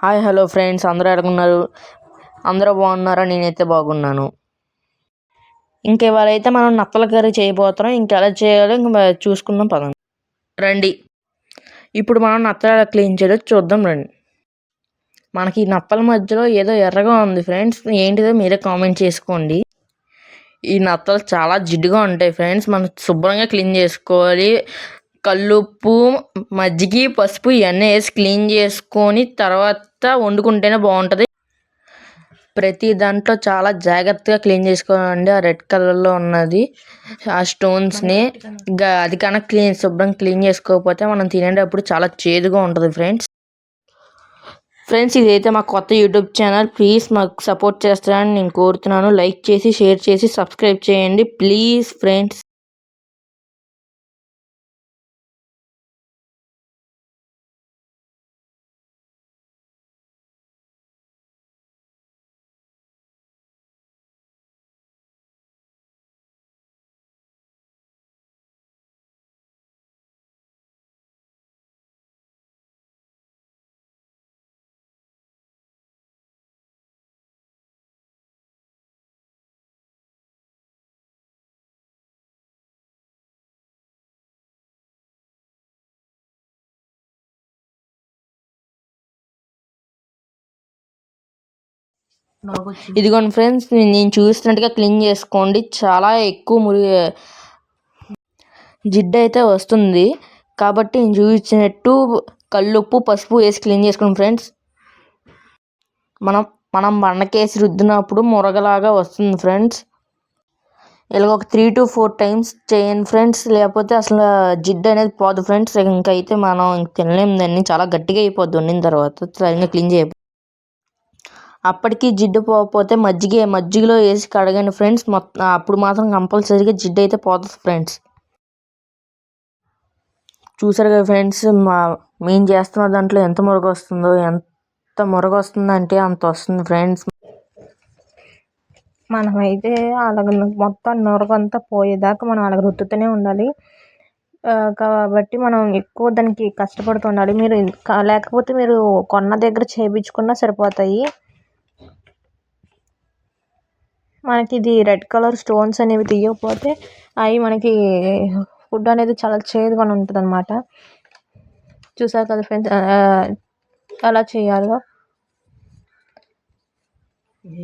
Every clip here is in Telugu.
హాయ్ హలో ఫ్రెండ్స్, అందరూ ఎలాగున్నారు? అందరూ బాగున్నారా? నేనైతే బాగున్నాను. ఇవాళ అయితే మనం నత్తల కర్రీ చేయబోతున్నాం. ఎలా చేయాలో చూసుకుందాం పదండి. రండి, ఇప్పుడు మనం నత్తలు ఎలా క్లీన్ చేయాలో చూద్దాం రండి. మనకి నత్తల మధ్యలో ఏదో ఎర్రగా ఉంది ఫ్రెండ్స్, ఏంటిదో మీరే కామెంట్ చేసుకోండి. ఈ నత్తలు చాలా జిడ్డుగా ఉంటాయి ఫ్రెండ్స్, మనం శుభ్రంగా క్లీన్ చేసుకోవాలి. కల్లుప్పు, మజ్జిగ, పసుపు ఇవన్నీ వేసి క్లీన్ చేసుకొని తర్వాత వండుకుంటేనే బాగుంటుంది. ప్రతి దాంట్లో చాలా జాగ్రత్తగా క్లీన్ చేసుకోవాలండి. ఆ రెడ్ కలర్లో ఉన్నది ఆ స్టోన్స్ని అది కనుక శుభ్రంగా క్లీన్ చేసుకోకపోతే మనం తినేటప్పుడు చాలా చేదుగా ఉంటుంది ఫ్రెండ్స్ ఇదైతే మా కొత్త యూట్యూబ్ ఛానల్. ప్లీజ్ మాకు సపోర్ట్ చేస్తారని నేను కోరుతున్నాను. లైక్ చేసి, షేర్ చేసి, సబ్స్క్రైబ్ చేయండి ప్లీజ్ ఫ్రెండ్స్. ఇదిగోండి ఫ్రెండ్స్, నేను చూస్తున్నట్టుగా క్లీన్ చేసుకోండి. చాలా ఎక్కువ జిడ్డు అయితే వస్తుంది కాబట్టి నేను చూపించినట్టు కల్లుప్పు, పసుపు వేసి క్లీన్ చేసుకోండి ఫ్రెండ్స్. మనం బండకేసి రుద్దినప్పుడు మురగలాగా వస్తుంది ఫ్రెండ్స్. ఇలా ఒక 3 to 4 times చేయండి ఫ్రెండ్స్, లేకపోతే అసలు జిడ్డు అనేది పోదు ఫ్రెండ్స్. ఇంకైతే మనం తినలేము దాన్ని, చాలా గట్టిగా అయిపోద్ది వండిన తర్వాత సరిగ్గా క్లీన్ చేయకపోతే. అప్పటికి జిడ్డు పోకపోతే మజ్జిగలో వేసి కడగండి ఫ్రెండ్స్. అప్పుడు మాత్రం కంపల్సరీగా జిడ్డు అయితే పోతుంది ఫ్రెండ్స్. చూసారు కదా ఫ్రెండ్స్, మేము చేస్తున్న దాంట్లో ఎంత మురగ వస్తుందో. ఎంత మురగ వస్తుందంటే అంత వస్తుంది ఫ్రెండ్స్. మనమైతే అలాగ మొత్తం నురగంతా పోయేదాకా మనం అలాగ రుద్దుతూనే ఉండాలి. కాబట్టి మనం ఎక్కువ దానికి కష్టపడుతుండాలి. లేకపోతే మీరు కొన్న దగ్గర చేయించుకున్నా సరిపోతాయి. మనకి ఇది రెడ్ కలర్ స్టోన్స్ అనేవి తీయకపోతే అవి మనకి ఫుడ్ అనేది చాలా చేదుగా ఉంటుంది అన్నమాట. చూసారు కదా ఫ్రెండ్స్ ఎలా చేయాలో.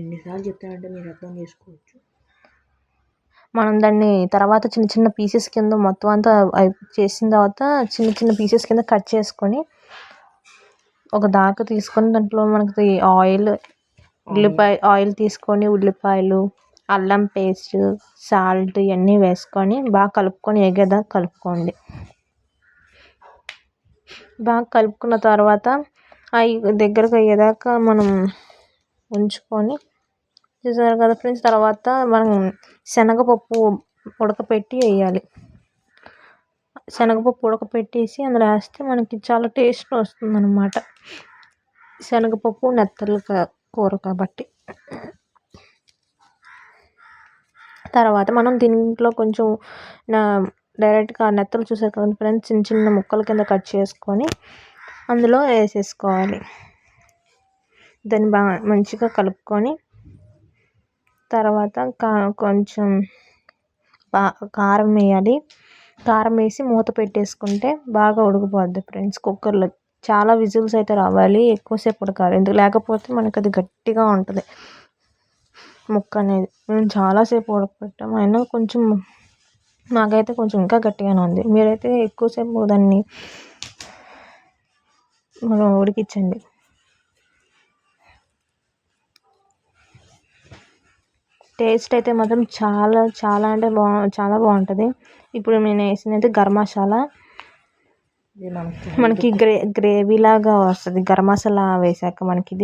ఎన్నిసార్లు చెప్తానంటే మీరు అర్థం చేసుకోవచ్చు. మనం దాన్ని తర్వాత చిన్న చిన్న పీసెస్ కింద మొత్తం అంతా చేసిన తర్వాత చిన్న చిన్న పీసెస్ కింద కట్ చేసుకొని ఒక దాకా తీసుకొని దాంట్లో మనకి ఆయిల్ తీసుకొని ఉల్లిపాయలు, అల్లం పేస్ట్, సాల్ట్ ఇవన్నీ వేసుకొని బాగా కలుపుకొని ఎగేదాకా కలుపుకోండి. బాగా కలుపుకున్న తర్వాత అవి దగ్గరకు అయ్యేదాకా మనం ఉంచుకొని, చూసారు కదా ఫ్రెండ్స్. తర్వాత మనం శనగపప్పు ఉడకపెట్టి వేయాలి. శనగపప్పు ఉడకపెట్టేసి అందులో వేస్తే మనకి చాలా టేస్ట్ వస్తుంది అన్నమాట. శనగపప్పు నెత్తలు కూర కాబట్టి. తర్వాత మనం దీంట్లో కొంచెం డైరెక్ట్గా నెత్తలు చూసారు కదా ఫ్రెండ్స్, చిన్న చిన్న ముక్కల కింద కట్ చేసుకొని అందులో వేసేసుకోవాలి. దాన్ని బాగా మంచిగా కలుపుకొని తర్వాత కొంచెం కారం వేయాలి. కారం వేసి మూత పెట్టేసుకుంటే బాగా ఉడికిపోద్ది ఫ్రెండ్స్. కుక్కర్లో చాలా విజిల్స్ అయితే రావాలి, ఎక్కువసేపు ఉడకాలి. లేకపోతే మనకి అది గట్టిగా ఉంటుంది ముక్క అనేది. మేము చాలాసేపు ఉడకపెట్టాము, అయినా కొంచెం నాకైతే కొంచెం ఇంకా గట్టిగానే ఉంది. మీరైతే ఎక్కువసేపు దాన్ని మనం ఉడికించండి. టేస్ట్ అయితే మాత్రం చాలా చాలా అంటే చాలా బాగుంటుంది. ఇప్పుడు నేను వేసినది గరం మసాలా. మనకి గ్రేవీ లాగా వస్తుంది గరం మసాలా వేసాక. మనకి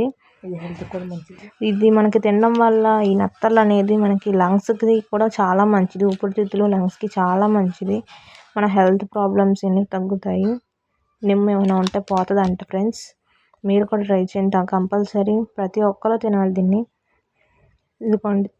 ఇది మనకి తినడం వల్ల ఈ నత్తలు అనేది మనకి లంగ్స్కి కూడా చాలా మంచిది. ఊపిరితిత్తులు, లంగ్స్కి చాలా మంచిది. మన హెల్త్ ప్రాబ్లమ్స్ అన్నీ తగ్గుతాయి. నిమ్మ ఏమైనా ఉంటే పోతుంది అంట ఫ్రెండ్స్. మీరు కూడా ట్రై చేయండి కంపల్సరీ. ప్రతి ఒక్కరు తినాలి దీన్ని. ఇదిగోండి,